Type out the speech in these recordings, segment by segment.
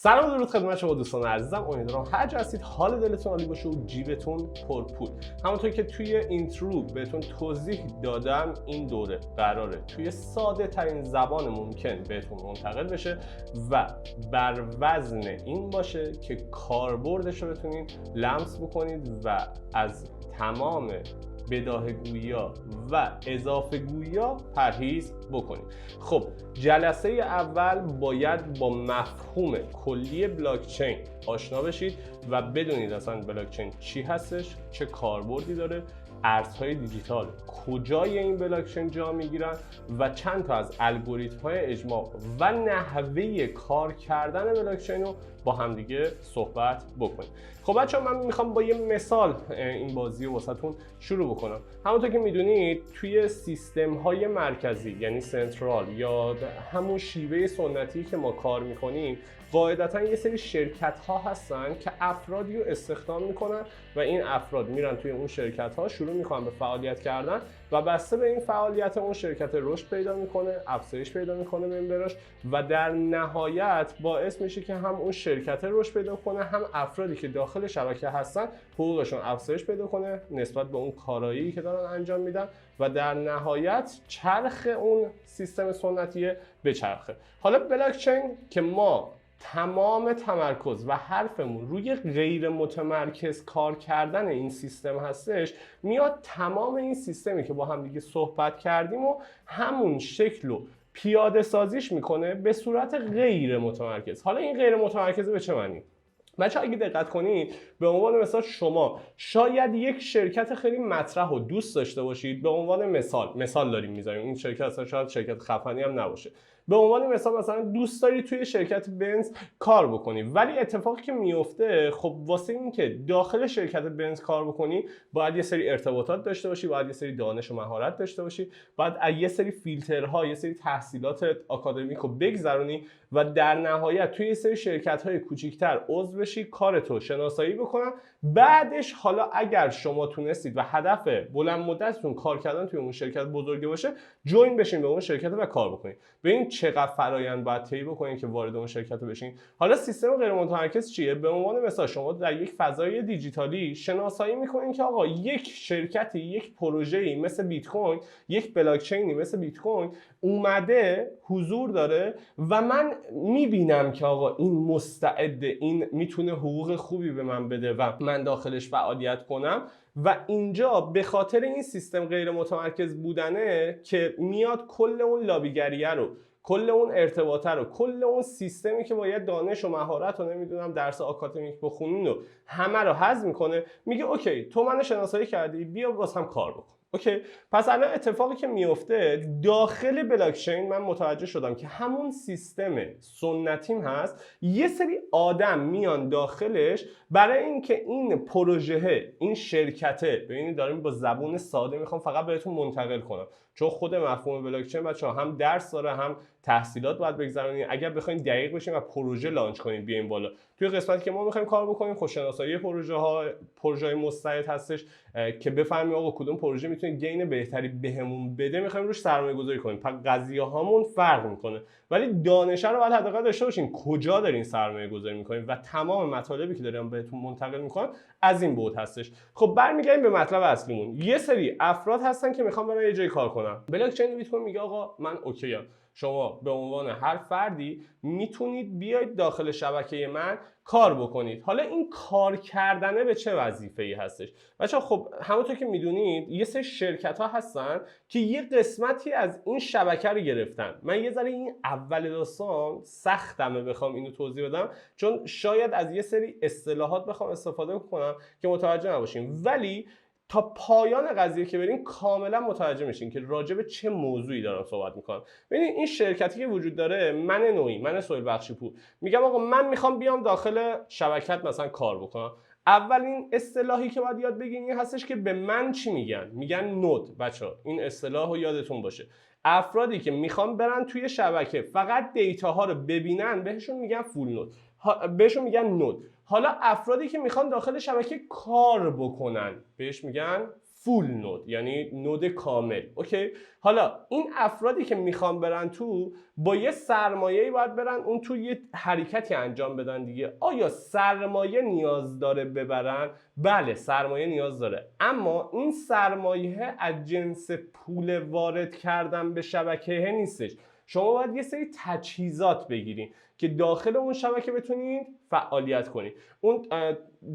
سلام و درود خدمت شما دوستان عزیزم. امیدوارم هر جا هستید حال دلتون عالی باشه و جیبتون پرپول. همونطور که توی اینترو بهتون توضیح دادم، این دوره قراره توی ساده ترین زبان ممکن بهتون منتقل بشه و بر وزن این باشه که کاربردش رو بتونید لمس بکنید و از تمام بداهه‌گویی‌ها و اضافه‌گویی‌ها پرهیز بکنید. خب جلسه اول باید با مفهوم کلی بلاکچین آشنا بشید و بدونید اصلا بلاکچین چی هستش، چه کاربردی داره، ارزهای دیجیتال کجای این بلاکچین جا میگیرن و چند تا از الگوریتم‌های اجماع و نحوه کار کردن بلاکچین رو با همدیگه صحبت بکنیم. خب بچه‌ها، من میخوام با یه مثال این بازی رو واسهتون شروع بکنم. همونطور که میدونید توی سیستم‌های مرکزی یعنی سنترال یا همون شیوه سنتی که ما کار میکنیم، قاعدتا یه سری شرکت‌ها هستن که افرادی رو استخدام میکنن و این افراد میرن توی اون شرکت‌ها شروع میکنن به فعالیت کردن و بسته به این فعالیت اون شرکت رشد پیدا میکنه، افزایش پیدا میکنه ممبراش و در نهایت باعث میشه که هم اون شرکت رشد پیدا کنه، هم افرادی که داخل شبکه هستن حقوقشون افزایش پیدا کنه نسبت به اون کارایی که دارن انجام میدن و در نهایت چرخ اون سیستم سنتیه به چرخه. حالا بلاکچین که ما تمام تمرکز و حرفمون روی غیر متمرکز کار کردن این سیستم هستش، میاد تمام این سیستمی که با هم دیگه صحبت کردیم و همون شکل و پیاده سازیش میکنه به صورت غیر متمرکز. حالا این غیر متمرکز به چه معنی؟ بچه‌ها اگه دقت کنید، به عنوان مثال شما شاید یک شرکت خیلی مطرح و دوست داشته باشید. به عنوان مثال داریم میذاریم، این شرکت اصلا شاید شرکت خفنی هم نباشه. به عنوان مثال مثلا دوست داری توی شرکت بنز کار بکنی، ولی اتفاقی که میفته، خب واسه این که داخل شرکت بنز کار بکنی باید یه سری ارتباطات داشته باشی، باید یه سری دانش و مهارت داشته باشی، باید یه سری فیلترها، یه سری تحصیلات آکادمیک رو بگذرونی و در نهایت توی یه سری شرکت‌های کوچیک‌تر عضو بشی، کارتو شناسایی بکنن. بعدش حالا اگر شما تونستید و هدف بلند مدتتون کار کردن توی اون شرکت بزرگه باشه، جوین بشین به اون شرکت و کار بکنید. ببین چقدر فرآیند باید طی بکنید که وارد اون شرکت بشین. حالا سیستم غیر متمرکز چیه؟ به عنوان مثال شما در یک فضای دیجیتالی شناسایی می‌کنید که آقا یک شرکتی، یک پروژه‌ای مثل بیت کوین، یک بلاکچینی مثل بیت کوین اومده حضور داره و من میبینم که آقا این مستعده، این میتونه حقوق خوبی به من بده و من داخلش فعالیت کنم و اینجا به خاطر این سیستم غیر متمرکز بودنه که میاد کل اون لابیگریه رو، کل اون ارتباطه رو، کل اون سیستمی که باید دانش و مهارت و نمیدونم درس آکادمیک بخونین و همه رو حذف میکنه، میگه اوکی تو منو شناسایی کردی، بیا واسم کار بکن. اوکی، پس الان اتفاقی که میفته داخل بلاکچین، من متوجه شدم که همون سیستم سنتیم هست، یه سری آدم میان داخلش برای اینکه این پروژه، این شرکته، ببینید داریم با زبون ساده میخوام فقط بهتون منتقل کنم، چون خود مفهوم بلاکچین بچه‌ها هم درس داره هم تحصیلات باید بگذرونید. اگر بخواید دقیق بشیم و پروژه لانچ کنیم بیایم بالا، توی قسمتی که ما میخوایم کار بکنیم خود شناسایی پروژه مستعد هستش که بفهمیم آقا کدوم پروژه میتونه گین بهتری بهمون بده، میخوایم روش سرمایه‌گذاری کنیم. پس قضیه هامون فرق میکنه، ولی دانش رو باید حداقل داشته باشیم کجا دارین سرمایه‌گذاری میکنیم و تمام مطالبی که داریم بهتون منتقل میکنم از این بود هستش. خب برمیگردیم به مطلب اصلیمون. یه سری افراد هستن که میخوان برن یه جای کار کنن. بلاکچین بیت کوین میگه آقا من اوکی ام، شما به عنوان هر فردی میتونید بیاید داخل شبکه من کار بکنید. حالا این کار کردنه به چه وظیفه‌ای هستش؟ بچه‌ها خب همونطور که میدونید یه سری شرکت‌ها هستن که یه قسمتی از این شبکه رو گرفتن. من یه ذره این اول داستان سختمه بخوام اینو توضیح بدم، چون شاید از یه سری اصطلاحات بخوام استفاده کنم که متوجه نباشیم، ولی تا پایان قضیه که برین کاملا متوجه میشین که راجع به چه موضوعی دارم صحبت میکنم. ببینید این شرکتی که وجود داره، من سهیل بخشی‌پور میگم آقا من میخوام بیام داخل شبکت مثلا کار بکنم. اولین اصطلاحی که باید یاد بگیرین این هستش که به من چی میگن؟ میگن نود. بچه‌ها این اصطلاح رو یادتون باشه. افرادی که میخوان برن توی شبکه فقط دیتاها رو ببینن بهشون میگن فول نود، بهشون میگن نود. حالا افرادی که میخوان داخل شبکه کار بکنن بهش میگن فول نود، یعنی نود کامل. اوکی، حالا این افرادی که میخوان برن تو با یه سرمایه‌ای باید برن اون تو یه حرکتی انجام بدن دیگه. آیا سرمایه نیاز داره ببرن؟ بله سرمایه نیاز داره، اما این سرمایه از جنس پول وارد کردن به شبکه نیستش. شما باید یه سری تجهیزات بگیرین که داخل اون شبکه بتونید فعالیت کنید. اون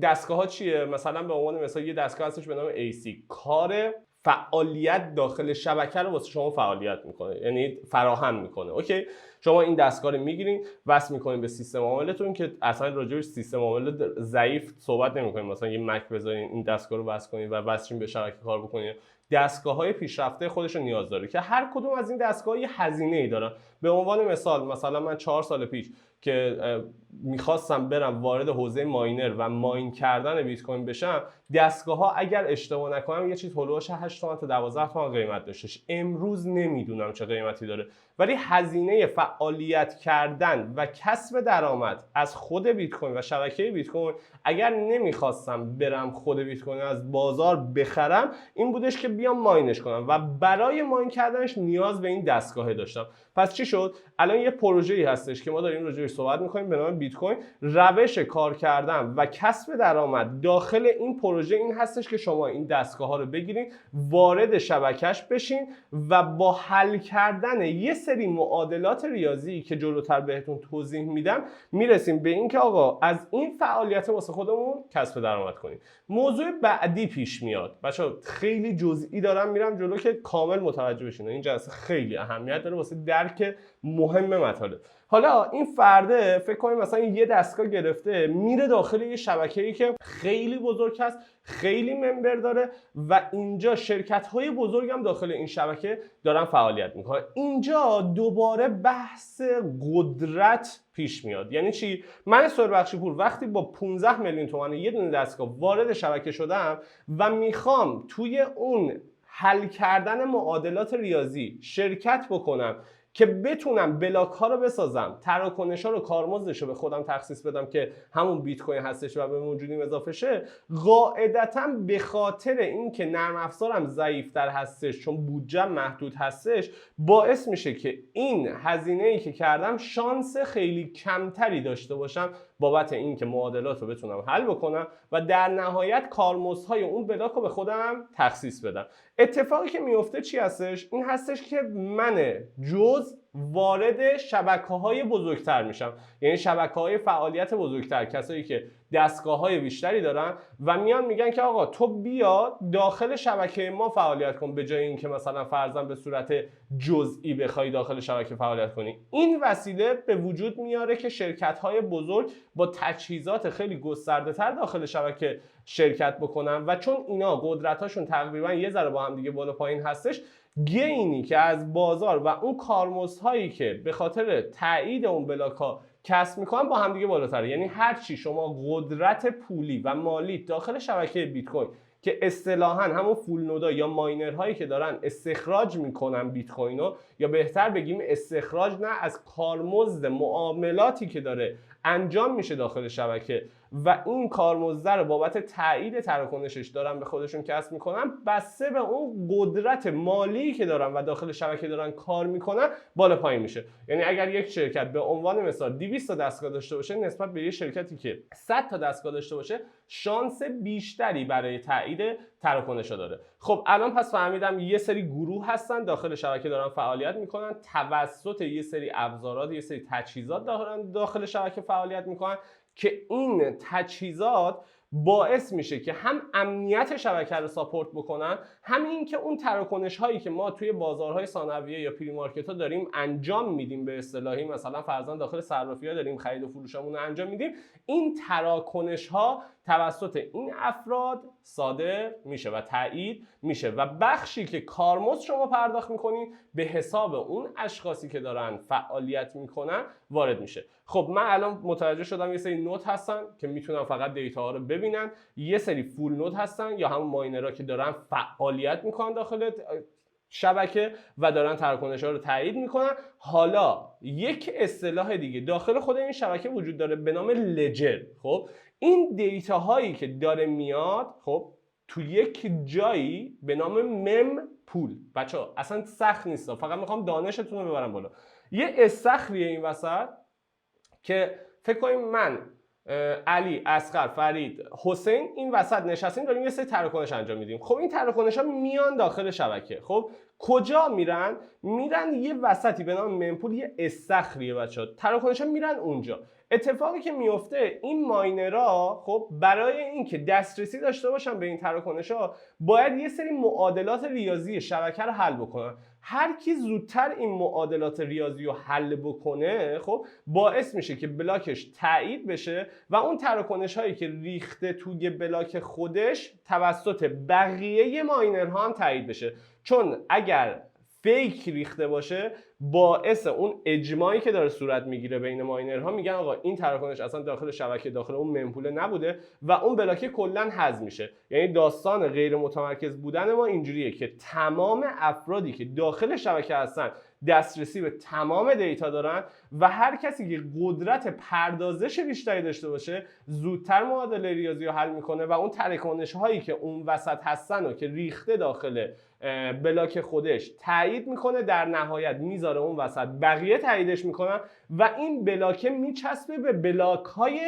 دستگاه ها چیه؟ مثلا به عنوان مثال یه دستگاه هستش به نام AC، کار فعالیت داخل شبکه رو واسه شما فعالیت میکنه، یعنی فراهم میکنه. اوکی، شما این دستگاه رو میگیرین وصل میکنین به سیستم عاملتون که اصلا راجع به سیستم عامل ضعیف صحبت نمیکنیم، مثلا یه مک بذارین این دستگاه رو وصل کنین و وصلین به شبکه کار بکنین. دستگاه‌های پیشرفته خودش رو نیاز داره که هر کدوم از این دستگاه‌ها یه هزینه‌ای دارن. به عنوان مثال مثلا من 4 سال پیش که میخواستم برم وارد حوزه ماینر و ماین کردن بیت کوین بشم، دستگاه‌ها اگر اشتباه نکنم یه چیز هولوش 8 تومن تا 12 تومن قیمت داشتش. امروز نمیدونم چه قیمتی داره، ولی هزینه فعالیت کردن و کسب درآمد از خود بیت کوین و شبکه بیت کوین اگر نمیخواستم برم خود بیت کوین از بازار بخرم این بودش که بیام ماینش کنم و برای ماین کردنش نیاز به این دستگاه داشتم. پس چی شد؟ الان یه پروژه‌ای هستش که ما داریم راجعش صحبت می‌کنیم به نام بیت کوین. روش کار کردن و کسب درآمد داخل این پروژه این هستش که شما این دستگاه‌ها رو بگیرین، وارد شبکه‌اش بشین و با حل کردن یه سری معادلات ریاضی که جلوتر بهتون توضیح میدم میرسیم به این که آقا از این فعالیت واسه خودمون کسب درآمد کنیم. موضوع بعدی پیش میاد. بچه‌ها خیلی جزئی دارم میرم جلو که کامل متوجه بشین. این جلسه خیلی اهمیت داره واسه درک مهم مطالب. حالا این فرده فکر کنید مثلا یه دستگاه گرفته میره داخل یه شبکه‌ای که خیلی بزرگ است، خیلی ممبر داره و اینجا شرکت‌های بزرگ هم داخل این شبکه دارن فعالیت میکنن. اینجا دوباره بحث قدرت پیش میاد. یعنی چی؟ من سربخشی‌پور وقتی با 15 میلیون تومان یه دونه دستگاه وارد شبکه شدم و میخوام توی اون حل کردن معادلات ریاضی شرکت بکنم که بتونم بلاک ها رو بسازم، تراکنش ها رو کارمزدش رو به خودم تخصیص بدم که همون بیت کوین هستش و به موجودیم اضافه شه، قاعدتاً به خاطر اینکه نرم افزارم ضعیف‌تر هستش چون بودجه محدود هستش باعث میشه که این هزینه‌ای که کردم شانس خیلی کمتری داشته باشم بابت اینکه معادلات رو بتونم حل بکنم و در نهایت کارمزدهای اون بلاک رو به خودم تخصیص بدم. اتفاقی که میفته چی هستش؟ این هستش که من وارد شبکه‌های بزرگتر میشم، یعنی شبکه‌های فعالیت بزرگتر، کسایی که دستگاه‌های بیشتری دارن و میان میگن که آقا تو بیا داخل شبکه ما فعالیت کن به جای اینکه مثلا فرضاً به صورت جزئی بخوای داخل شبکه فعالیت کنی. این وسیله به وجود میاره که شرکت‌های بزرگ با تجهیزات خیلی گسترده‌تر داخل شبکه شرکت بکنن و چون اینا قدرتاشون تقریبا یه ذره با هم دیگه بالا پایین هستش، گینی که از بازار و اون کارمزدهایی که به خاطر تایید اون بلاک‌ها کسب میکنن با هم دیگه بالاتره. یعنی هر چی شما قدرت پولی و مالی داخل شبکه بیت کوین که اصطلاحاً همون فول نودا یا ماینرهایی که دارن استخراج میکنن بیت کوین رو، یا بهتر بگیم استخراج نه از کارمزد معاملاتی که داره انجام میشه داخل شبکه و این کارمزد رو بابت تایید تراکنشش دارن به خودشون کسب میکنن، بسته به اون قدرت مالی که دارن و داخل شبکه دارن کار میکنن بالا پایین میشه. یعنی اگر یک شرکت به عنوان مثال 200 تا دستگاه داشته باشه نسبت به یک شرکتی که 100 تا دستگاه داشته باشه شانس بیشتری برای تایید تراکنش‌ها داره. خب الان پس فهمیدم یه سری گروه هستن داخل شبکه دارن فعالیت میکنن توسط یه سری ابزارات، یه سری تجهیزات داخل شبکه فعالیت میکنن که این تجهیزات باعث میشه که هم امنیت شبکه رو ساپورت بکنن، هم این که اون تراکنش هایی که ما توی بازارهای ثانویه یا پری مارکت ها داریم انجام میدیم، به اصطلاحی مثلا فرضاً داخل صرافی ها داریم خرید و فروشمون رو انجام میدیم، این تراکنش ها توسط این افراد صادر میشه و تایید میشه و بخشی که کارمزد شما پرداخت میکنین به حساب اون اشخاصی که دارن فعالیت میکنن وارد میشه. خب من الان متوجه شدم یه سری نود هستن که میتونن فقط دیتا ها رو ببینن، یه سری فول نود هستن یا همون ماینرها که دارن فعالیت میکنن داخل شبکه و دارن تراکنش ها رو تایید میکنن. حالا یک اصطلاح دیگه داخل خود این شبکه وجود داره به نام لجر. خب این دیتا هایی که داره میاد، خب تو یک جایی به نام مم پول. بچه‌ها اصلا سخت نیست، فقط میخوام دانشتون رو ببرم بالا. یه استخریه این وسط که فکر کنیم من، علی، اصغر، فرید، حسین این وسط نشستیم داریم یه سری تراکنش انجام میدیم. خب این تراکنش ها میان داخل شبکه. خب کجا میرن؟ میرن یه وسطی به نام ممپول، یه استخریه بچه‌ها. تراکنش ها میرن اونجا. اتفاقی که میفته این ماینرها خب برای اینکه دسترسی داشته باشن به این تراکنش ها باید یه سری معادلات ریاضی شبکه رو حل بکنن. هر کی زودتر این معادلات ریاضی رو حل بکنه خب باعث میشه که بلاکش تایید بشه و اون تراکنش هایی که ریخته توی بلاک خودش توسط بقیه ماینرها هم تایید بشه. چون اگر فیک ریخته باشه باعث اون اجماعی که داره صورت میگیره بین ماینرها، میگن آقا این تراکنش اصلا داخل شبکه، داخل اون ممپول نبوده و اون بلاک کلا حذف میشه. یعنی داستان غیر متمرکز بودن ما اینجوریه که تمام افرادی که داخل شبکه هستن دسترسی به تمام دیتا دارن و هر کسی که قدرت پردازش بیشتری داشته باشه زودتر معادله ریاضی رو حل میکنه و اون تراکنش هایی که اون وسط هستن و که ریخته داخل بلاک خودش تایید میکنه، در نهایت میذاره اون وسط، بقیه تاییدش میکنن و این بلاک میچسبه به بلاک های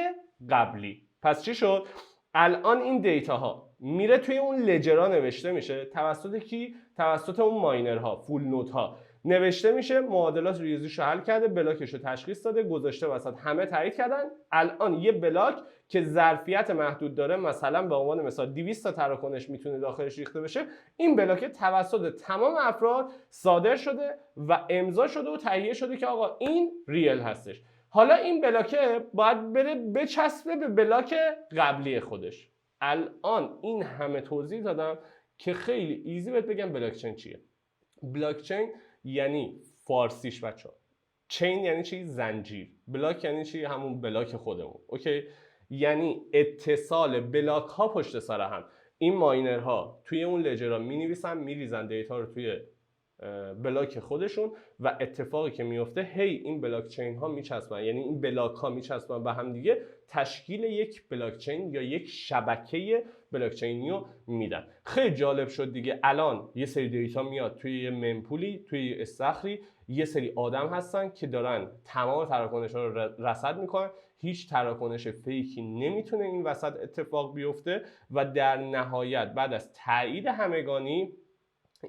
قبلی. پس چی شد؟ الان این دیتا ها میره توی اون لجرها نوشته میشه توسط کی؟ توسط اون ماینرها، فول نود ها نوشته میشه، معادلات ریاضیشو حل کرده، بلاکشو تشخیص داده، گذاشته وسط، همه تایید کردن. الان یه بلاک که ظرفیت محدود داره، مثلا به عنوان مثال 200 تا تراکنش میتونه داخلش ریخته بشه، این بلاک توسط تمام افراد صادر شده و امضا شده و تهیه شده که آقا این ریل هستش. حالا این بلاک باید بره بچسبه به بلاک قبلی خودش. الان این همه توضیح دادم که خیلی ایزی بهت بگم بلاکچین چیه. بلاکچین یعنی فارسیش بچه‌ها، چین یعنی چی؟ زنجیر. بلاک یعنی چی؟ همون بلاک خودمون. اوکی؟ یعنی اتصال بلاک ها پشت سر هم. این ماینرها توی اون لجرها می‌نویسن، می‌ریزن دیتا رو توی بلاک خودشون و اتفاقی که میفته هی این بلاک چین ها میچسبن، یعنی این بلاک ها میچسبن به هم دیگه، تشکیل یک بلاک چین یا یک شبکه بلاک چینی رو میدن. خیلی جالب شد دیگه. الان یه سری دیتا میاد توی یه ممپولی، توی یه استخری، یه سری آدم هستن که دارن تمام تراکنش ها رو رصد میکنن، هیچ تراکنش فیکی نمیتونه این وسط اتفاق بیفته و در نهایت بعد از تایید همگانی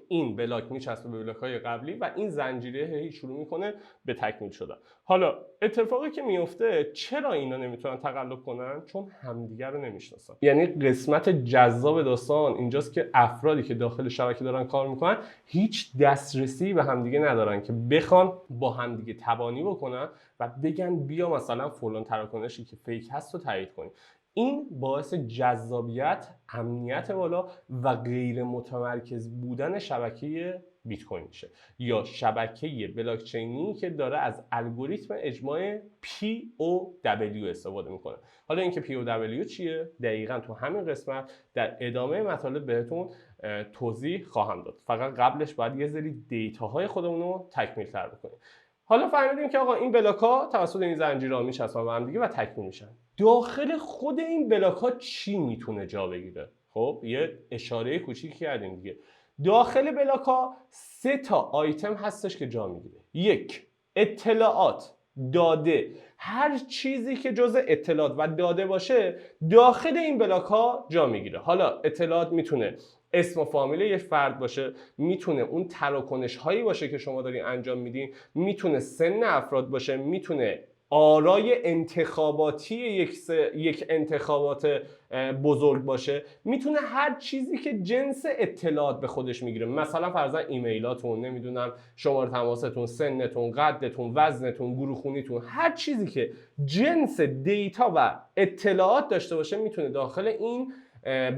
این بلاک میچسبه به بلاک‌های قبلی و این زنجیره شروع میکنه به تکمیل شدن. حالا اتفاقی که میفته، چرا اینا نمیتونن تقلب کنن؟ چون همدیگر رو نمیشناسن. یعنی قسمت جذاب داستان اینجاست که افرادی که داخل شبکه دارن کار میکنن هیچ دسترسی به همدیگه ندارن که بخوان با همدیگه تبانی بکنن و بگن بیا مثلا فلان تراکنشی که فیک هست رو تایید کنیم. این باعث جذابیت، امنیت بالا و غیر متمرکز بودن شبکه بیت کوین میشه، یا شبکه بلاکچینی که داره از الگوریتم اجماع POW استفاده میکنه. حالا اینکه POW چیه؟ دقیقاً تو همین قسمت در ادامه مطالب بهتون توضیح خواهم داد. فقط قبلش باید یه سری دیتاهای خودمون رو تکمیل تر بکنیم. حالا فهمیدیم که آقا این بلاک ها توسط این زنجیرها میچسبن به هم دیگه و تکمیل میشن. داخل خود این بلاک ها چی میتونه جا بگیره؟ خب یه اشاره کوچیکی کردیم دیگه. داخل بلاک ها 3 تا آیتم هستش که جا میگیره. 1. اطلاعات، داده. هر چیزی که جزء اطلاعات و داده باشه داخل این بلاک ها جا میگیره. حالا اطلاعات میتونه اسم و فامیل یک فرد باشه، میتونه اون تراکنش هایی باشه که شما دارین انجام میدین، میتونه سن افراد باشه، میتونه آرای انتخاباتی یک انتخابات بزرگ باشه، میتونه هر چیزی که جنس اطلاعات به خودش میگیره، مثلا فرضاً ایمیلاتون، نمیدونم شماره تماستون، سنتون، قدتون، وزنتون، گروه خونیتون، هر چیزی که جنس دیتا و اطلاعات داشته باشه میتونه داخل این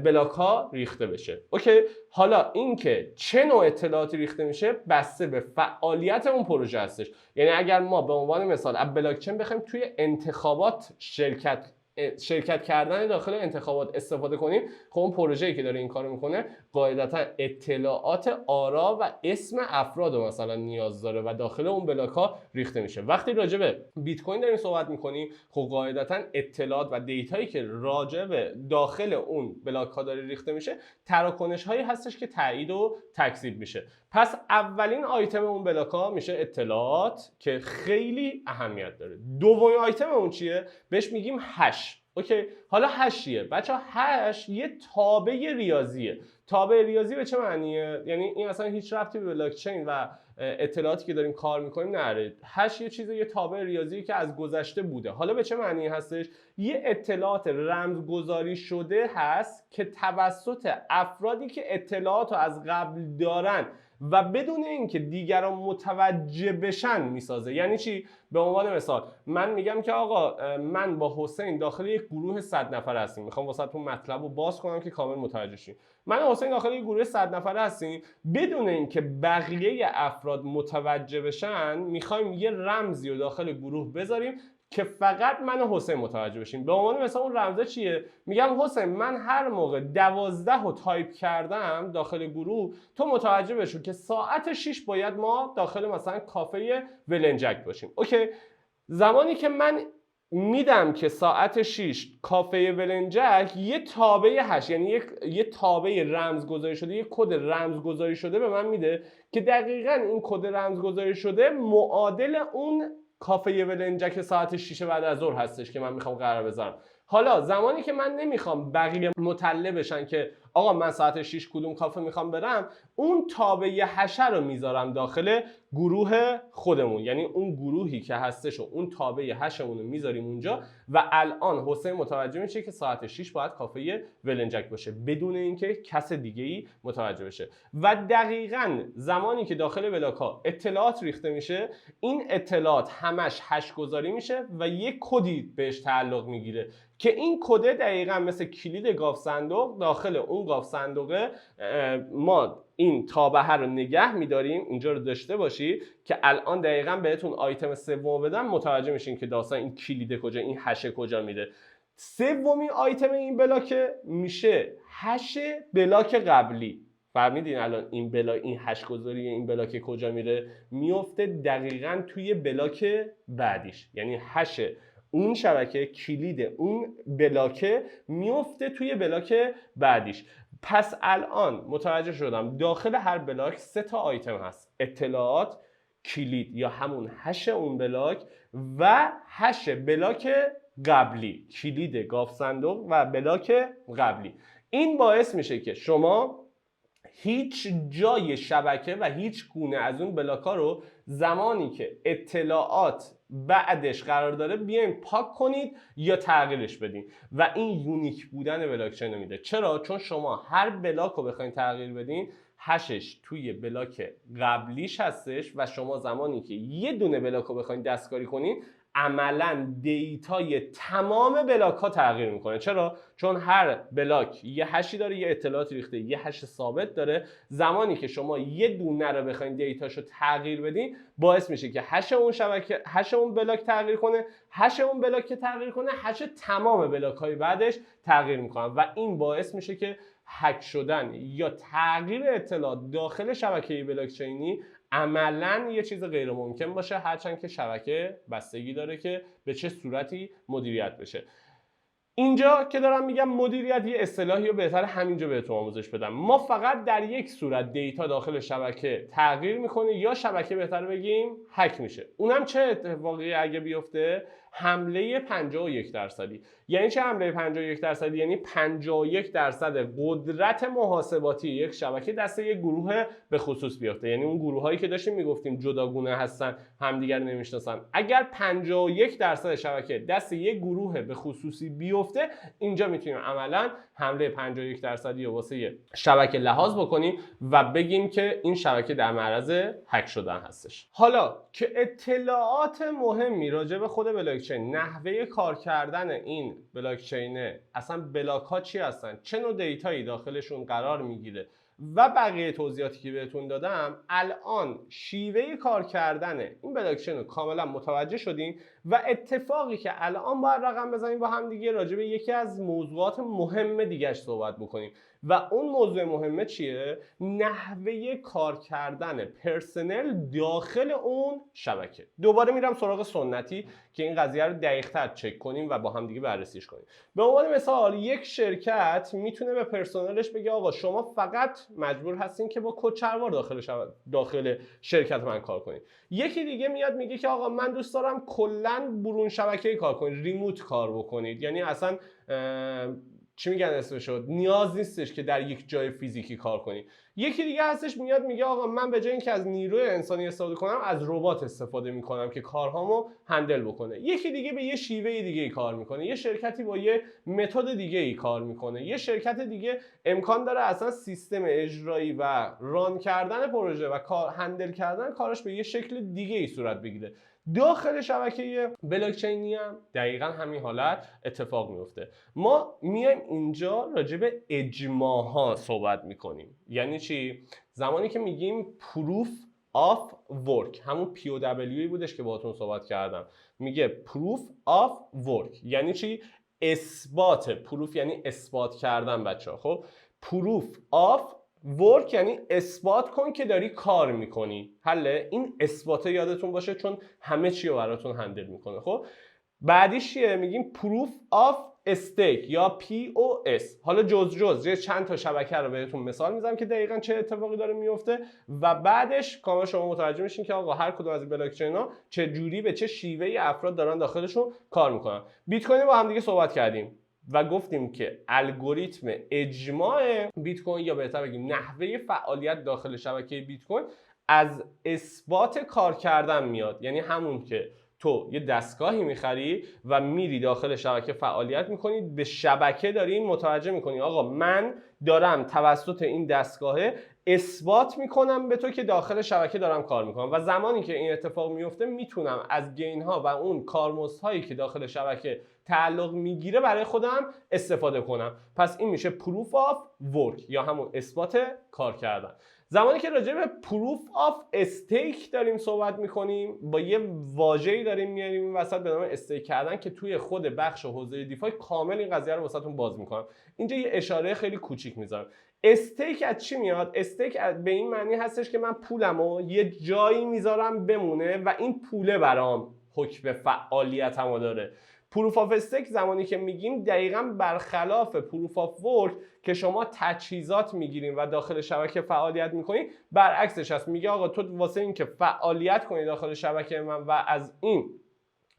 بلاک ها ریخته بشه. اوکی؟ حالا اینکه چه نوع اطلاعاتی ریخته میشه بسته به فعالیت اون پروژه هستش. یعنی اگر ما به عنوان مثال از بلاکچین بخوایم توی انتخابات شرکت شرکت کردن داخل انتخابات استفاده کنیم، خب اون پروژه‌ای که داره این کارو میکنه قاعدتا اطلاعات آرا و اسم افراد رو مثلا نیاز داره و داخل اون بلاک ها ریخته میشه. وقتی راجع به بیت کوین داریم صحبت میکنیم، خب قاعدتا اطلاعات و دیتایی که راجع به داخل اون بلاک ها داره ریخته میشه تراکنش هایی هستش که تایید و تکذیب میشه. پس اولین آیتم اون بلاک ها میشه اطلاعات که خیلی اهمیت داره. دومین آیتم اون چیه؟ بهش میگیم هش. اوکی، حالا هش چیه بچه‌ها؟ هش یه تابع ریاضیه. تابع ریاضی به چه معنیه؟ یعنی این اصلا هیچ ربطی به بلاک چین و اطلاعاتی که داریم کار میکنیم نداره. هش یه چیزه، یه تابع ریاضی که از گذشته بوده. حالا به چه معنی هستش؟ یه اطلاعات رمزگذاری شده هست که توسط افرادی که اطلاعات رو از قبل دارن و بدون اینکه دیگران متوجه بشن میسازه. یعنی چی؟ به عنوان مثال من میگم که آقا من با حسین داخل یک گروه 100 نفره هستیم. میخوام واسهتون مطلب رو باز کنم که کامل متوجه شین. من و حسین داخل یک گروه 100 نفره هستیم، بدون اینکه بقیه افراد متوجه بشن میخوایم یه رمزی رو داخل گروه بذاریم که فقط من و حسین متوجه بشیم. به عنوان مثلا اون رمزه چیه؟ میگم حسین من هر موقع 12 رو تایپ کردم داخل گروه تو متوجه بشو که ساعت 6 باید ما داخل مثلا کافه ولنجک باشیم. اوکی، زمانی که من میدم که ساعت 6 کافه ولنجک، یه تابع هش یعنی یه تابع رمزگذاری شده، یه کد رمزگذاری شده به من میده که دقیقاً این کد رمزگذاری شده معادل اون کافه ولنجک ساعت 6 بعد از ظهر هستش که من میخوام قرار بذارم. حالا زمانی که من نمیخوام بقیه مطلع بشن که آقا من ساعت 6 کدوم کافه میخوام برم، اون تابع هشه رو میذارم داخل گروه خودمون. یعنی اون گروهی که هستش و اون تابع هشمون رو میذاریم اونجا و الان حسین متوجه میشه که ساعت 6 باید کافه ولنجک باشه بدون اینکه کس دیگه ای متوجه بشه. و دقیقاً زمانی که داخل بلاک ها اطلاعات ریخته میشه، این اطلاعات همش هش گذاری میشه و یک کدی بهش تعلق میگیره که این کد دقیقاً مثل کلید گاف صندوق داخل اون گاف صندوقه ما این تابعه رو نگه میداریم. اینجا رو داشته باشی که الان دقیقاً بهتون آیتم سوم بدم متوجه میشین که داستان این کلید کجا، این هش کجا میره. سومین آیتم این بلاک میشه هش بلاک قبلی. فهمیدین الان این این هش گذاری این بلاک کجا میره؟ میفته دقیقاً توی بلاک بعدیش. یعنی هش اون شبکه، کلید اون بلاکه میفته توی بلاک بعدیش. پس الان متوجه شدم داخل هر بلاک 3 تا آیتم هست: اطلاعات، کلید یا همون هش اون بلاک و هش بلاک قبلی، کلید گاف صندوق و بلاک قبلی. این باعث میشه که شما هیچ جای شبکه و هیچ گونه از اون بلاک ها رو زمانی که اطلاعات بعدش قرار داره بیاین پاک کنید یا تغییرش بدین و این یونیک بودن بلاک چین رو میده. چرا؟ چون شما هر بلاک رو بخواید تغییر بدین هشش توی بلاک قبلیش هستش و شما زمانی که یه دونه بلاک رو بخواید دستکاری کنین عملا دیتای تمام بلاک ها تغییر میکنه. چرا؟ چون هر بلاک یه هشی داره، یه اطلاعاتی ریخته، یه هش ثابت داره. زمانی که شما یه دونه رو بخواید دیتاشو تغییر بدین باعث میشه که هش اون شبکه، هش اون بلاک تغییر کنه، هش اون بلاک که تغییر کنه هش تمام بلاک های بعدش تغییر میکنه و این باعث میشه که هک شدن یا تغییر اطلاعات داخل شبکه بلاک چینی عملاً یه چیز غیر ممکن باشه، هرچند که شبکه بستگی داره که به چه صورتی مدیریت بشه. اینجا که دارم میگم مدیریت، یه اصطلاحی رو بهتر همینجا بهتون آموزش بدم. ما فقط در یک صورت دیتا داخل شبکه تغییر میکنه یا شبکه بهتر بگیم هک میشه. اونم چه اتفاقی اگه بیفته؟ حمله 51%. یعنی چه حمله 51%؟ یعنی 51% قدرت محاسباتی یک شبکه دست یک گروه به خصوص بیفته. یعنی اون گروه هایی که داشتیم میگفتیم جداگونه هستن، همدیگر نمیشناسن، اگر 51% شبکه دست یک گروه به خصوصی بیفته، اینجا میتونیم عملا حمله 51% رو واسه شبکه لحاظ بکنیم و بگیم که این شبکه در معرض هک شدن هستش. حالا که اطلاعات مهمی راجع به خود بلاک چین، نحوه کار کردن این بلاک چین، اصلا بلاک ها چی هستن، چه نوع دیتایی داخلشون قرار میگیره و بقیه توضیحاتی که بهتون دادم، الان شیوه کار کردن این بلاک چین رو کاملا متوجه شدین و اتفاقی که الان باید رقم بزنیم با هم دیگه، راجع به یکی از موضوعات مهم دیگه‌اش صحبت بکنیم و اون موضوع مهمه چیه؟ نحوه کار کردن پرسنل داخل اون شبکه. دوباره میرم سراغ سنتی که این قضیه رو دقیق‌تر چک کنیم و با هم دیگه بررسیش کنیم. به عنوان مثال یک شرکت میتونه به پرسنلش بگه آقا شما فقط مجبور هستین که با کدشلوار داخل شرکت من کار کنید. یکی دیگه میاد میگه که آقا من دوست دارم کلا برون شبکه‌ای کار کنید، ریموت کار بکنید، یعنی اصلا چی میگن اسمشو، نیاز نیستش که در یک جای فیزیکی کار کنی. یکی دیگه هستش میاد میگه آقا من به جای اینکه از نیروی انسانی استفاده کنم از ربات استفاده میکنم که کارهامو هندل بکنه. یکی دیگه به یه شیوه دیگه ای کار میکنه، یه شرکتی با یه متد دیگه ای کار میکنه، یه شرکت دیگه امکان داره اصلا سیستم اجرایی و ران کردن پروژه و هندل کردن کارش به یه شکل دیگه ای صورت بگیره. داخل شبکه بلاکچینی هم دقیقا همین حالت اتفاق میفته. ما میایم اینجا راجع به اجماع‌ها صحبت میکنیم. یعنی چی؟ زمانی که میگیم proof of work، همون POW بودش که باهاتون صحبت کردم، میگه proof of work یعنی چی؟ اثبات. proof یعنی اثبات کردن بچه‌ها. خب proof of work یعنی اثبات کن که داری کار میکنی. حله؟ این اثباته یادتون باشه چون همه چی رو براتون هندل میکنه. خب بعدیش چیه؟ میگیم proof of stake یا POS. حالا جز چند تا شبکه رو بهتون مثال میزنم که دقیقاً چه اتفاقی داره میفته و بعدش کاملا شما متوجه میشین که آقا هر کدوم از این بلاک چین ها چه جوری به چه شیوهی افراد دارن داخلشون کار میکنن. بیت کوین با هم دیگه صحبت کردیم و گفتیم که الگوریتم اجماع بیت کوین یا بهتر بگیم نحوه فعالیت داخل شبکه بیت کوین از اثبات کار کردن میاد. یعنی همون که تو یه دستگاهی میخری و میری داخل شبکه فعالیت میکنی، به شبکه داری متوجه میکنی آقا من دارم توسط این دستگاهه اثبات میکنم به تو که داخل شبکه دارم کار میکنم و زمانی که این اتفاق میفته میتونم از گین ها و اون کارمزدهایی که داخل شبکه تعلق میگیره برای خودم استفاده کنم. پس این میشه proof of work یا همون اثبات کار کردن. زمانی که راجع به proof of stake داریم صحبت میکنیم، با یه واژه‌ای داریم میاریم این وسط به نام استیک کردن که توی خود بخش حوزه دیفای کامل این قضیه رو واسهتون باز میکنم. اینجا یه اشاره خیلی کوچیک میذارم. استیک از چی میاد؟ استیک به این معنی هستش که من پولمو یه جایی میذارم بمونه و این پوله برام حکم فعالیتمو داره. پروف آف استیک زمانی که میگیم دقیقاً برخلاف پروف آف ورک که شما تجهیزات میگیریم و داخل شبکه فعالیت میکنید، برعکسش هست. میگه آقا تو واسه این که فعالیت کنی داخل شبکه من و از این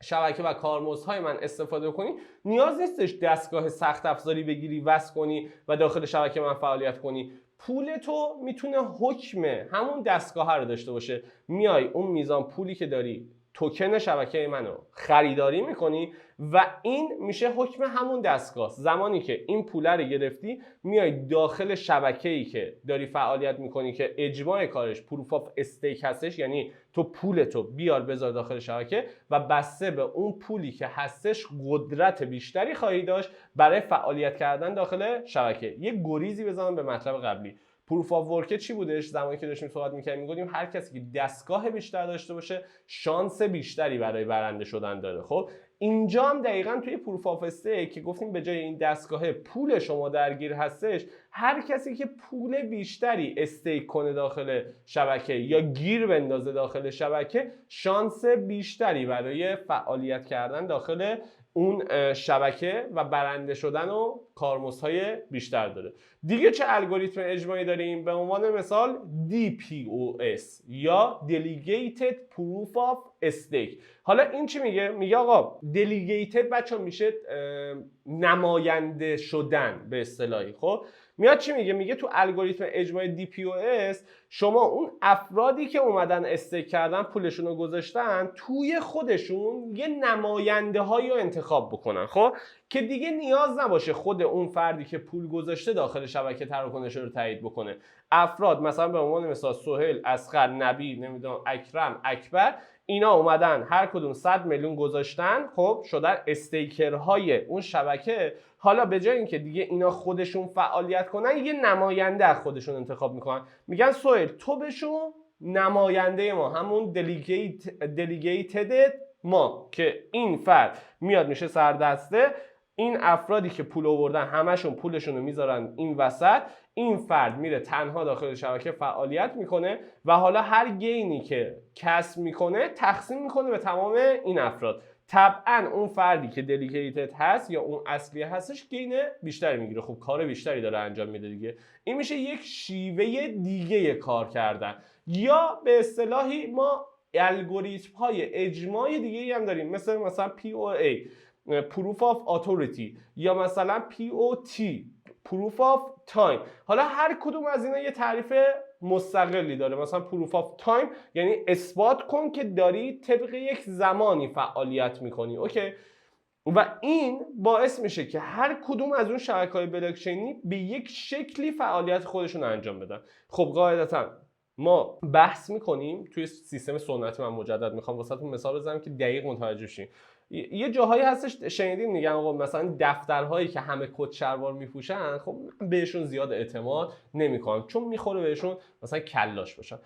شبکه و کارمزدهای من استفاده کنی، نیاز نیستش دستگاه سخت افزاری بگیری وصل کنی و داخل شبکه من فعالیت کنی. پول تو میتونه حکم همون دستگاه رو داشته باشه. میای اون میزان پولی که داری توکن شبکه منو خریداری میکنی و این میشه حکم همون دستگاه. زمانی که این پول رو گرفتی میای داخل شبکه‌ای که داری فعالیت میکنی که اجماع کارش پروف آف استیک هستش، یعنی تو پولتو بیار بذار داخل شبکه و بسته به اون پولی که هستش قدرت بیشتری خواهی داشت برای فعالیت کردن داخل شبکه. یه گریزی بزنم به مطلب قبلی. پروف آف ورک چی بودش؟ زمانی که داشتیم صحبت می‌کردیم میگفتیم هر کسی که دستگاه بیشتر داشته باشه شانس بیشتری برای برنده شدن داره. خب اینجا هم دقیقاً توی پروف آف استیک که گفتیم به جای این دستگاه پول شما درگیر هستش، هر کسی که پول بیشتری استیک کنه داخل شبکه یا گیر بندازه داخل شبکه شانس بیشتری برای فعالیت کردن داخل اون شبکه و برنده شدن و کارمزدهای بیشتر داره. دیگه چه الگوریتم اجماعی داریم؟ به عنوان مثال DPoS یا Delegated Proof of Stake. حالا این چی میگه؟ میگه آقا Delegated بچه‌ها میشه نماینده شدن به اصطلاحی. خب میاد چی میگه؟ میگه تو الگوریتم اجماعی DPoS شما اون افرادی که اومدن استیک کردن پولشون رو گذاشتن توی خودشون یه نماینده هایی رو انتخاب بکنن. خب که دیگه نیاز نباشه خود اون فردی که پول گذاشته داخل شبکه تراکنش رو تایید بکنه. افراد مثلا به عنوان مثال سهیل، اصغر، نبی، نمیدونم اکرم، اکبر، اینا اومدن هر کدوم 100 میلیون گذاشتن، خب شدن استیکرهای اون شبکه. حالا به جای اینکه دیگه اینا خودشون فعالیت کنن یه نماینده از خودشون انتخاب میکنن، میگن سهیل تو بشو نماینده ما، همون delegated ما که این فرد میاد میشه سردسته، این افرادی که پول آوردن همشون پولشون رو میذارن این وسط، این فرد میره تنها داخل شبکه فعالیت میکنه و حالا هر گینی که کسب میکنه تقسیم میکنه به تمام این افراد. طبعا اون فردی که دلیگیتد هست یا اون اصلی هستش گین بیشتری میگیره، خب کار بیشتری داره انجام میده دیگه. این میشه یک شیوه دیگه کار کردن. یا به اصطلاحی ما الگوریتم های اجماع دیگه هم داریم، مثلا POA Proof of Authority یا مثلا POT Proof of Time. حالا هر کدوم از اینا یه تعریف مستقلی داره. مثلا Proof of Time یعنی اثبات کن که داری طبق یک زمانی فعالیت میکنی، اوکی؟ و این باعث میشه که هر کدوم از اون شبکه‌های بلاکچینی به یک شکلی فعالیت خودشون انجام بدن. خب قاعدتاً ما بحث میکنیم توی سیستم سنتی. من مجدد میخوام واسهتون مثال بزنم که دقیق متوجه شین. یه جاهایی هستش شنیدین میگن آقا مثلا دفترهایی که همه کت شلوار میپوشن، خب بهشون زیاد اعتماد نمیکنم چون میخوره بهشون مثلا کلاش باشن.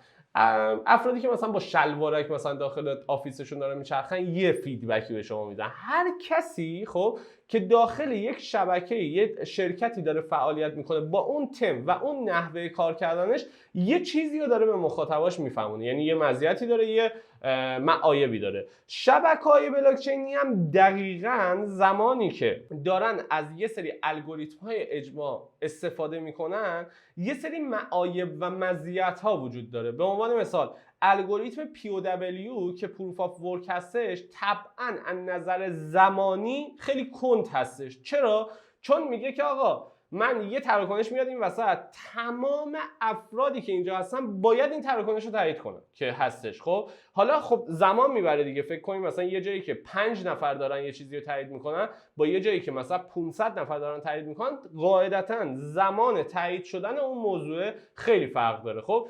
افرادی که مثلا با شلوارک مثلا داخل آفیسشون دارن میچرخن یه فیدبکی به شما میدن. هر کسی خب که داخل یک شبکه یک شرکتی داره فعالیت میکنه با اون تم و اون نحوه کار کردنش یه چیزی رو داره به مخاطباش میفهمونه، یعنی یه مزیتی داره، یه معایبی داره. شبکه‌های بلاکچینی هم دقیقاً زمانی که دارن از یه سری الگوریتم‌های اجماع استفاده میکنن یه سری معایب و مزیت‌ها وجود داره. به عنوان مثال الگوریتم POW که پروف آف ورک هستش طبعاً از نظر زمانی خیلی کند هستش. چرا؟ چون میگه که آقا من یه تراکنش میاد این وسط، تمام افرادی که اینجا هستن باید این تراکنش رو تایید کنن که هستش. خب حالا خب زمان میبره دیگه. فکر کنیم مثلا یه جایی که 5 نفر دارن یه چیزی رو تایید میکنن با یه جایی که مثلا 500 نفر دارن تایید میکنن، قاعدتاً زمان تایید شدن اون موضوع خیلی فرق داره. خب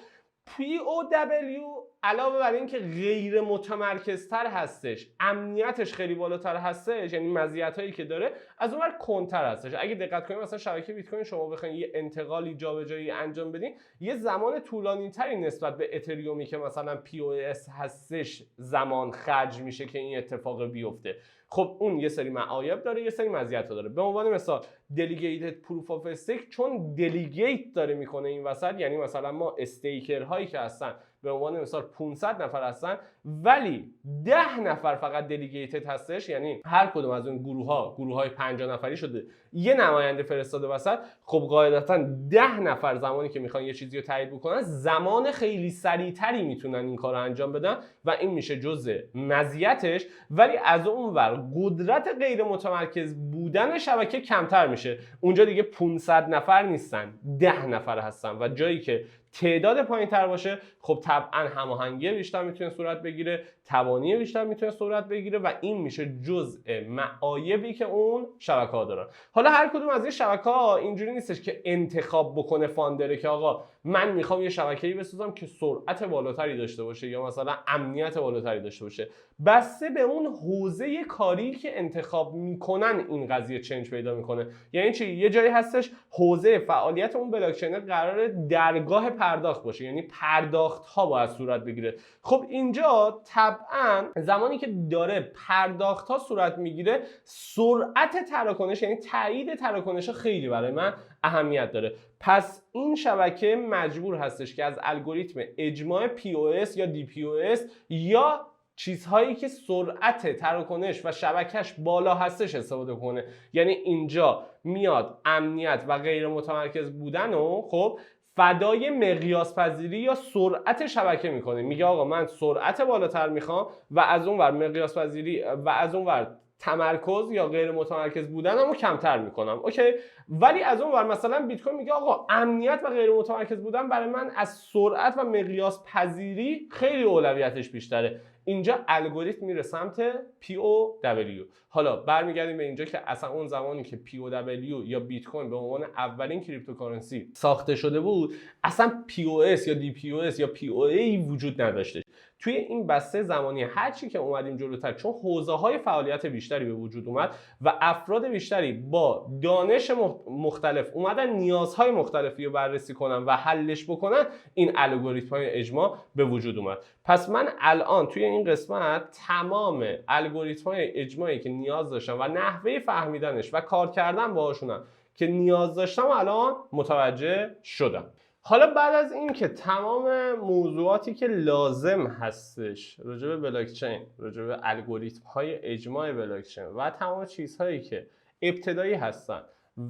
POW علاوه بر این که غیر متمرکزتر هستش، امنیتش خیلی بالاتر هستش، یعنی مزیتایی که داره، از اونور کنتر هستش. اگه دقت کنید مثلا شبکه بیت کوین شما بخواید یه انتقالی جابجایی انجام بدین یه زمان طولانی تری نسبت به اتریومی که مثلا POS هستش زمان خرج میشه که این اتفاق بیفته. خب اون یه سری معایب داره، یه سری مزیت داره. به عنوان مثال دلیگیتد پروف آف استیک چون دلیگیت داره میکنه این وسط، یعنی مثلا ما استیکر هایی که هستن به عنوان مثال 500 نفر هستن ولی 10 نفر فقط دلیگیتد هستش، یعنی هر کدوم از اون گروه های 50 نفری شده یه نماینده فرستاده وسط. خب قاعدتا 10 نفر زمانی که میخوان یه چیزی رو تایید بکنن زمان خیلی سریعتری میتونن این کار رو انجام بدن و این میشه جزء مزیتش. ولی از اون ور قدرت غیر متمرکز بودن شبکه کمتر میشه. اونجا دیگه 500 نفر نیستن، 10 نفر هستن و جایی که تعداد پایین تر باشه خب طبعا هماهنگی بیشتر میتونه صورت بگیره، توانی بیشتر میتونه صورت بگیره و این میشه جزء معایبی که اون شبکه‌ها دارن. حالا هر کدوم از این شبکه‌ها اینجوری نیستش که انتخاب بکنه فاندره که آقا من میخوام یه شبکه‌ای بسازم که سرعت بالاتری داشته باشه یا مثلا امنیت بالاتری داشته باشه. بسته به اون حوزه کاری که انتخاب میکنن این قضیه چنج پیدا میکنه. یعنی چی؟ یه جایی هستش حوزه فعالیت اون بلاکچین قرار درگاه پرداخت باشه، یعنی پرداخت ها باید صورت بگیره. خب اینجا طبعا زمانی که داره پرداخت ها صورت میگیره سرعت تراکنش یعنی تایید تراکنش خیلی برای من اهمیت داره. پس این شبکه مجبور هستش که از الگوریتم اجماع POS یا DPoS یا چیزهایی که سرعت تراکنش و شبکش بالا هستش استفاده کنه. یعنی اینجا میاد امنیت و غیر متمرکز بودن و خب فدای مقیاس پذیری یا سرعت شبکه میکنه. میگه آقا من سرعت بالاتر میخوام و از اون ور مقیاس پذیری و از اون ور تمرکز یا غیر متمرکز بودنمو کمتر میکنم. اوکی، ولی از اون ور مثلا بیت کوین میگه آقا امنیت و غیر متمرکز بودن برای من از سرعت و مقیاس پذیری خیلی اولویتش بیشتره. اینجا الگوریتم میره سمت POW. حالا برمیگردیم به اینجا که اصلا اون زمانی که POW یا بیت کوین به عنوان اولین کریپتوکارنسی ساخته شده بود اصلا POS یا DPoS یا POA وجود نداشته. توی این بسته زمانی هر چی که اومدیم جلوتر، چون حوزه‌های فعالیت بیشتری به وجود اومد و افراد بیشتری با دانش مختلف اومدن نیازهای مختلفی رو بررسی کنن و حلش بکنن، این الگوریتم‌های اجماع به وجود اومد. پس من الان توی این قسمت تمام الگوریتم‌های اجماعی که نیاز داشتم و نحوه فهمیدنش و کار کردن باهاشونم که نیاز داشتم الان متوجه شدم. حالا بعد از این که تمام موضوعاتی که لازم هستش راجع به بلاکچین، راجع به الگوریتم‌های اجماع بلاکچین و تمام چیزهایی که ابتدایی هستن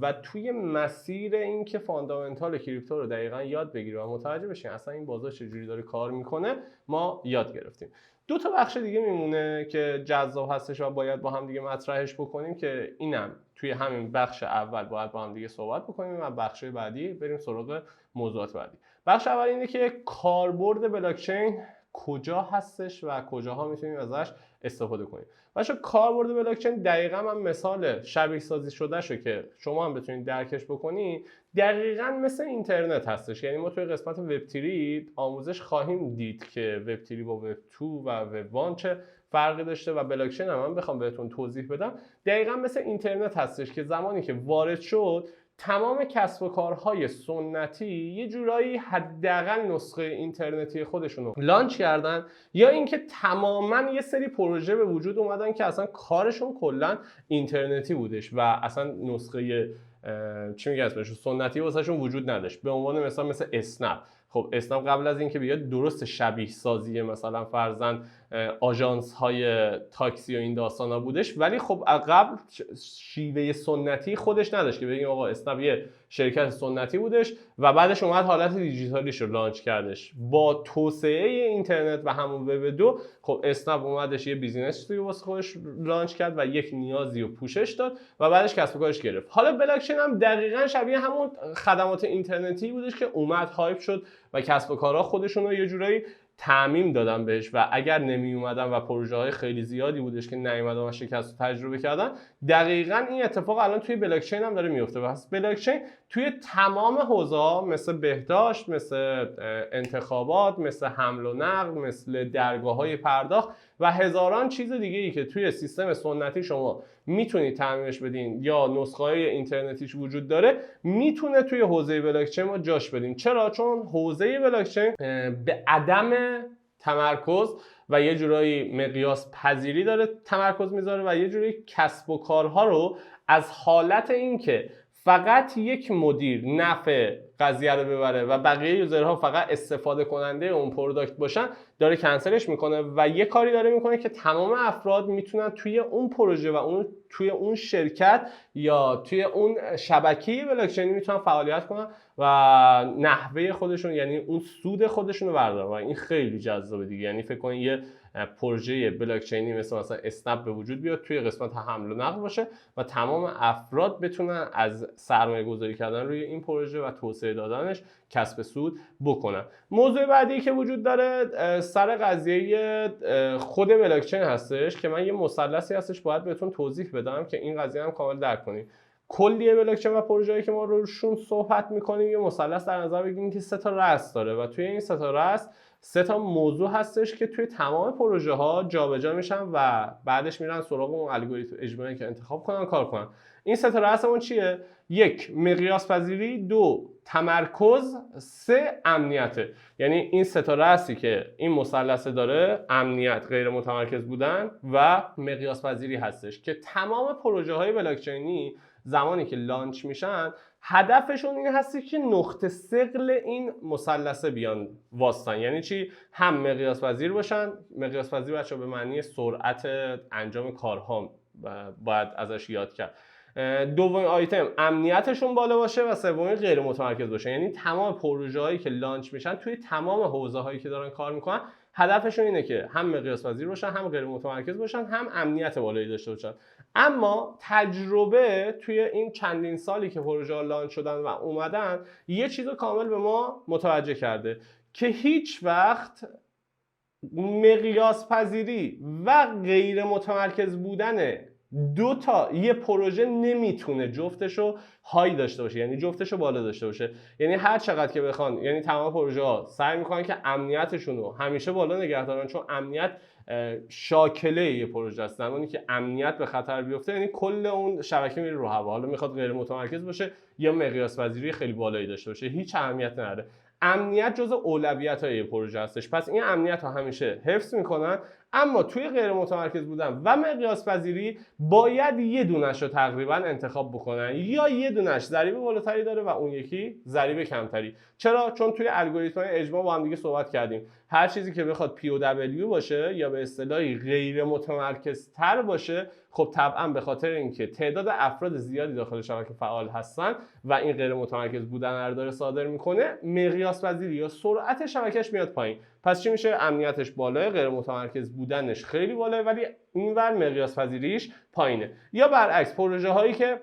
و توی مسیر این که فاندامنتال کریپتو رو دقیقاً یاد بگیریم و متوجه بشین اصلا این بازار چجوری داره کار میکنه، ما یاد گرفتیم. دو تا بخش دیگه میمونه که جذاب هستش و باید با هم دیگه مطرحش بکنیم که اینم توی همین بخش اول باید با هم دیگه صحبت بکنیم و بخش بعدی بریم سراغ موضوعات بعدی. بخش اول اینه که کاربرد بلاکچین کجا هستش و کجاها میتونیم ازش استفاده کنیم. بچه‌ها کاربرد بلاکچین دقیقاً من مثال شبیه سازی شده شو که شما هم بتونید درکش بکنید، دقیقاً مثل اینترنت هستش. یعنی ما توی قسمت وب 3 آموزش خواهیم دید که وب 3 با وب 2 و وب 1 چه فرقی داشته و بلاکچین هم من بخوام بهتون توضیح بدم دقیقاً مثل اینترنت هستش که زمانی که وارد شد تمام کسب و کارهای سنتی یه جورایی حداقل نسخه اینترنتی خودشونو لانچ کردن، یا اینکه تماما یه سری پروژه به وجود اومدن که اصلا کارشون کلا اینترنتی بودش و اصلا نسخه چی میگه اسمش سنتی واسهشون وجود نداشت. به عنوان مثل اسنپ. خب اسنپ قبل از اینکه بیاد درست شبیه سازی مثلا فرضاً آژانس های تاکسی و این داستانا بودش، ولی خب قبل شیوه سنتی خودش نداشت که بگیم آقا اسنپ یه شرکت سنتی بودش و بعدش اومد حالت دیجیتالیش رو لانچ کردش. با توسعه اینترنت و همون وب 2 خب اسنپ اومدش یه بیزینس رو واسه خودش لانچ کرد و یک نیازی رو پوشش داد و بعدش کسب و کارش گرفت. حالا بلاکچین هم دقیقاً شبیه همون خدمات اینترنتی بودش که اومد هایپ شد و کسب و کارها خودشون رو یه جورایی تعمیم دادن بهش و اگر نمی اومدن و پروژه های خیلی زیادی بودش که نیومدن و شکست رو تجربه کردن، دقیقاً این اتفاق الان توی بلاکچین هم داره میفته. پس بلاکچین توی تمام حوزه‌ها مثل بهداشت، مثل انتخابات، مثل حمل و نقل، مثل درگاه‌های پرداخت و هزاران چیز دیگه‌ای که توی سیستم سنتی شما میتونید تعمیمش بدین یا نسخه‌های اینترنتیش وجود داره، میتونه توی حوزه بلاکچین ما جاش بدیم. چرا؟ چون حوزه بلاکچین به عدم تمرکز و یه جورایی مقیاس پذیری داره تمرکز میذاره و یه جورایی کسب و کارها رو از حالت اینکه فقط یک مدیر نفع قضیه رو ببره و بقیه یوزرها فقط استفاده کننده اون پروداکت باشن داره کنسلش میکنه و یه کاری داره میکنه که تمام افراد میتونن توی اون پروژه و توی اون شرکت یا توی اون شبکه بلاکچینی میتونن فعالیت کنن و نحوه خودشون یعنی اون سود خودشون رو بردارن و این خیلی جذابه دیگه. یعنی فکر کنید یه پروژه بلاکچینی مثلا اسنپ به وجود بیاد توی قسمت حمل و نقل باشه و تمام افراد بتونن از سرمایه گذاری کردن روی این پروژه و توسعه دادنش کسب سود بکنن. موضوع بعدی که وجود داره سر قضیه خود بلاکچین هستش که من یه مثلثی هستش باید بهتون توضیح بدم که این قضیه هم کامل درک کنیم. کلیه بلاکچین و پروژه‌ای که ما روشون صحبت می‌کنیم یه مثلث در نظر بگیریم که 3 تا رأس داره و توی این 3 تا رأس 3 تا موضوع هستش که توی تمام پروژه ها جابجا میشن و بعدش میرن سراغ اون الگوریتم اجماعی که انتخاب کنن کار کنن. این 3 تا رأسمون چیه؟ 1 مقیاس پذیری، 2 تمرکز، 3 امنیته. یعنی این 3 تا رأسی که این مثلث داره امنیت، غیر متمرکز بودن و مقیاس پذیری هستش که تمام پروژه های بلاکچینی زمانی که لانچ میشن هدفشون این هستی که نقطه ثقل این مثلث بیان واسطن. یعنی چی؟ هم مقیاس پذیر باشن. مقیاس پذیر بچه‌ها به معنی سرعت انجام کارها باید ازش یاد کرد. دومین آیتم امنیتشون بالا باشه و سومی غیر متمرکز باشه. یعنی تمام پروژه هایی که لانچ میشن توی تمام حوزه هایی که دارن کار میکنن هدفشون اینه که هم مقیاس پذیر باشن، هم غیر متمرکز باشن، هم امنیت بالایی داشته باشن. اما تجربه توی این چندین سالی که پروژه ها لانچ شدن و اومدن یه چیز رو کامل به ما متوجه کرده که هیچ وقت مقیاس پذیری و غیر متمرکز بودن دو تا یه پروژه نمیتونه جفتشو های داشته باشه، یعنی جفتشو بالا داشته باشه. یعنی هر چقدر که بخوان، یعنی تمام پروژه ها سعی میکنن که امنیتشون رو همیشه بالا نگه دارن، چون امنیت شاکله یه پروژه است. زمانی که امنیت به خطر بیفته یعنی کل اون شبکه میره رو هوا. حالا میخواد غیر متمرکز باشه یا مقیاس پذیری خیلی بالایی داشته باشه، هیچ اهمیت نداره. امنیت جزء اولویت‌های پروژه هستش، پس این امنیت ها همیشه حفظ میکنن. اما توی غیر متمرکز بودن و مقیاس پذیری باید یه دونش رو تقریبا انتخاب بکنن، یا یه دونش ضریب بالاتری داره و اون یکی ضریب کمتری. چرا؟ چون توی الگوریتم‌های اجماع با هم دیگه صحبت کردیم، هر چیزی که بخواد POW باشه یا به اصطلاحی غیر متمرکزتر باشه، خب طبعا به خاطر اینکه تعداد افراد زیادی داخل شبکه فعال هستن و این غیر متمرکز بودن رو داره صادر میکنه، مقیاس پذیری یا سرعت شبکهش میاد پایین. پس چی میشه؟ امنیتش بالاه، غیر متمرکز بودنش خیلی بالاه، ولی اینور مقیاس پذیریش پایینه. یا برعکس پروژه هایی که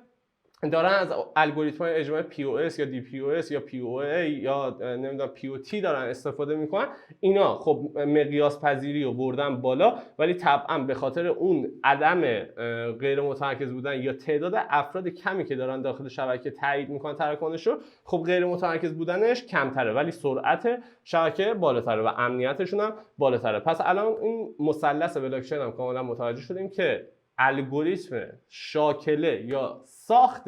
دارن از الگوریتم‌های اجماع POS یا DPoS یا POA یا نمیدونم POT دارن استفاده میکنن، اینا خب مقیاس پذیری رو بردن بالا، ولی طبعا به خاطر اون عدم غیر متمرکز بودن یا تعداد افراد کمی که دارن داخل شبکه تایید میکنن تراکنش رو، خب غیر متمرکز بودنش کمتره ولی سرعت شبکه بالاتره و امنیتشون هم بالاتره. پس الان این مثلث بلاکچین هم کاملا متوجه شدیم که الگوریتم شاکله یا ساخت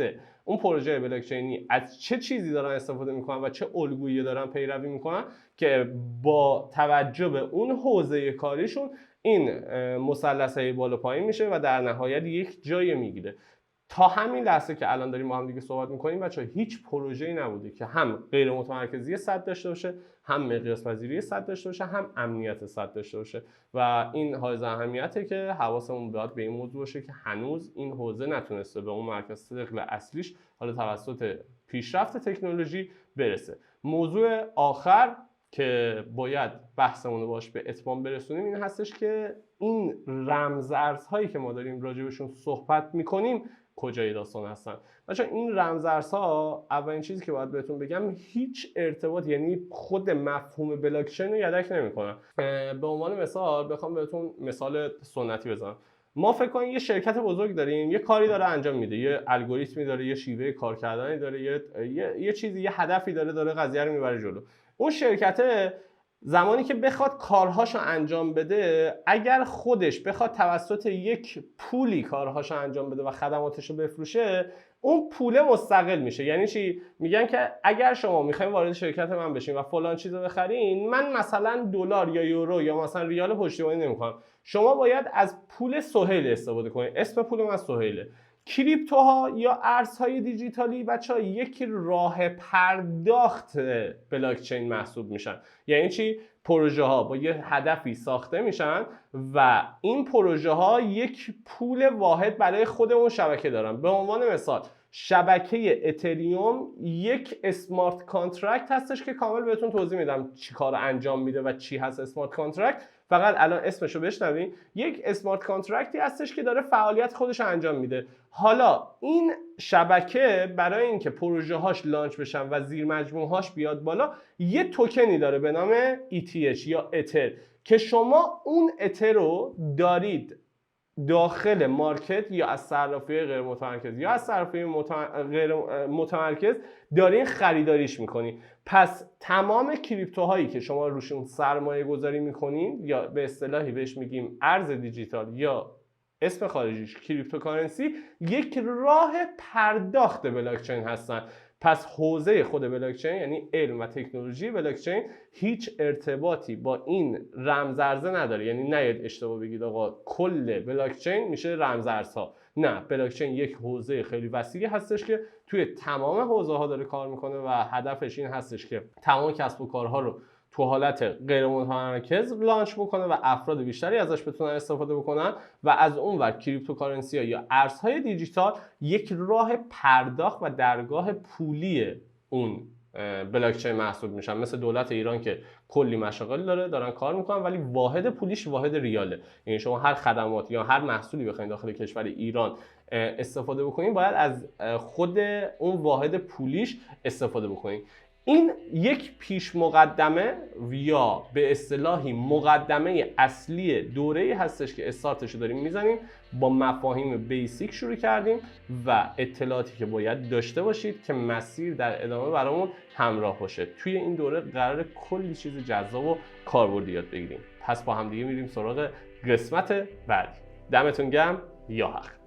اون پروژه بلاکچینی از چه چیزی دارن استفاده میکنن و چه الگویی دارن پیروی میکنن که با توجه به اون حوزه کاریشون این مثلثه بالا پایین میشه و در نهایت یک جای میگیره. تا همین لحظه که الان داریم با هم دیگه صحبت میکنیم بچه‌ها، هیچ پروژه‌ای نبوده که هم غیر متمرکزی 100 داشته باشه، هم مقیاس پذیری 100 داشته باشه، هم امنیت 100 داشته باشه. و این حائز اهمیته که حواسمون باید به این موضوع باشه که هنوز این حوزه نتونسته به اون مرکز ثقل اصلیش حالا توسط پیشرفت تکنولوژی برسه. موضوع آخر که باید بحثمون رو باش به اتمام برسونیم این هستش که این رمزارزهایی که ما داریم راجبشون صحبت میکنیم کجای داستان هستن. بچه‌ها این رمزارزها، اولین چیزی که باید بهتون بگم، هیچ ارتباط، یعنی خود مفهوم بلاکچین رو یدک نمیکنن. به عنوان مثال بخوام بهتون مثال سنتی بزنم، ما فکر کنیم یه شرکت بزرگ داریم، یه کاری داره انجام میده، یه الگوریتمی داره، یه شیوه کار کردنی داره، یه چیزی، یه هدفی داره قضیه رو میبره جلو. اون شرکت زمانی که بخواد کارهاشو انجام بده، اگر خودش بخواد توسط یک پولی کارهاشو انجام بده و خدماتشو بفروشه، اون پوله مستقل میشه. یعنی چی؟ میگن که اگر شما میخواین وارد شرکت من بشین و فلان چیزو بخرین، من مثلا دلار یا یورو یا مثلا ریال پشتیبانی نمیکنم، شما باید از پول سهیل استفاده کنید. اسم پول من سهیله. کریپتوها یا ارزهای دیجیتالی بچه‌ها یک راه پرداخت بلاکچین محسوب میشن. یعنی چی؟ پروژه ها با یه هدفی ساخته میشن و این پروژه ها یک پول واحد برای خود اون شبکه دارن. به عنوان مثال شبکه اتریوم یک اسمارت کانترکت هستش که کامل بهتون توضیح میدم چی کار انجام میده و چی هست اسمارت کانترکت. فقط الان اسمشو بشنوین. یک اسمارت کانترکتی هستش که داره فعالیت خودش انجام میده. حالا این شبکه برای اینکه پروژه هاش لانچ بشن و زیر مجموع هاش بیاد بالا، یه توکنی داره به نام ETH یا اتر که شما اون اتر رو دارید داخل مارکت یا از صرافی غیر متمرکز یا از صرافی غیر متمرکز دارین خریداریش میکنین. پس تمام کریپتوهایی که شما روشون سرمایه گذاری میکنین یا به اصطلاحی بهش میگیم ارز دیجیتال یا اسم خارجیش کریپتوکارنسی، یک راه پرداخت بلاکچین هستن. پس حوزه خود بلاکچین یعنی علم و تکنولوژی بلاکچین هیچ ارتباطی با این رمزارزه نداره. یعنی نیاید اشتباه بگید آقا کل بلاکچین میشه رمزارزها. نه، بلاکچین یک حوزه خیلی وسیعی هستش که توی تمام حوزه ها داره کار میکنه و هدفش این هستش که تمام کسب و کارها رو تو حالت غیر متمرکز لانچ بکنه و افراد بیشتری ازش بتونن استفاده بکنن و از اون ور کریپتوکارنسی ها یا ارزهای دیجیتال یک راه پرداخت و درگاه پولی اون بلاکچین محسوب میشن. مثل دولت ایران که کلی مشاغل دارن کار میکنن ولی واحد پولیش واحد ریاله. یعنی شما هر خدمات یا هر محصولی بخواید داخل کشور ایران استفاده بکنین باید از خود اون واحد پولیش استفاده بکنین. این یک پیش مقدمه یا به اصطلاحی مقدمه اصلی دوره هستش که استارتش رو داریم میزنیم. با مفاهیم بیسیک شروع کردیم و اطلاعاتی که باید داشته باشید که مسیر در ادامه برامون همراه باشه. توی این دوره قرار کلی چیز جذاب و کاربردی یاد بگیریم. پس با هم دیگه میریم سراغ قسمت بعدی. دمتون گرم. یا حق.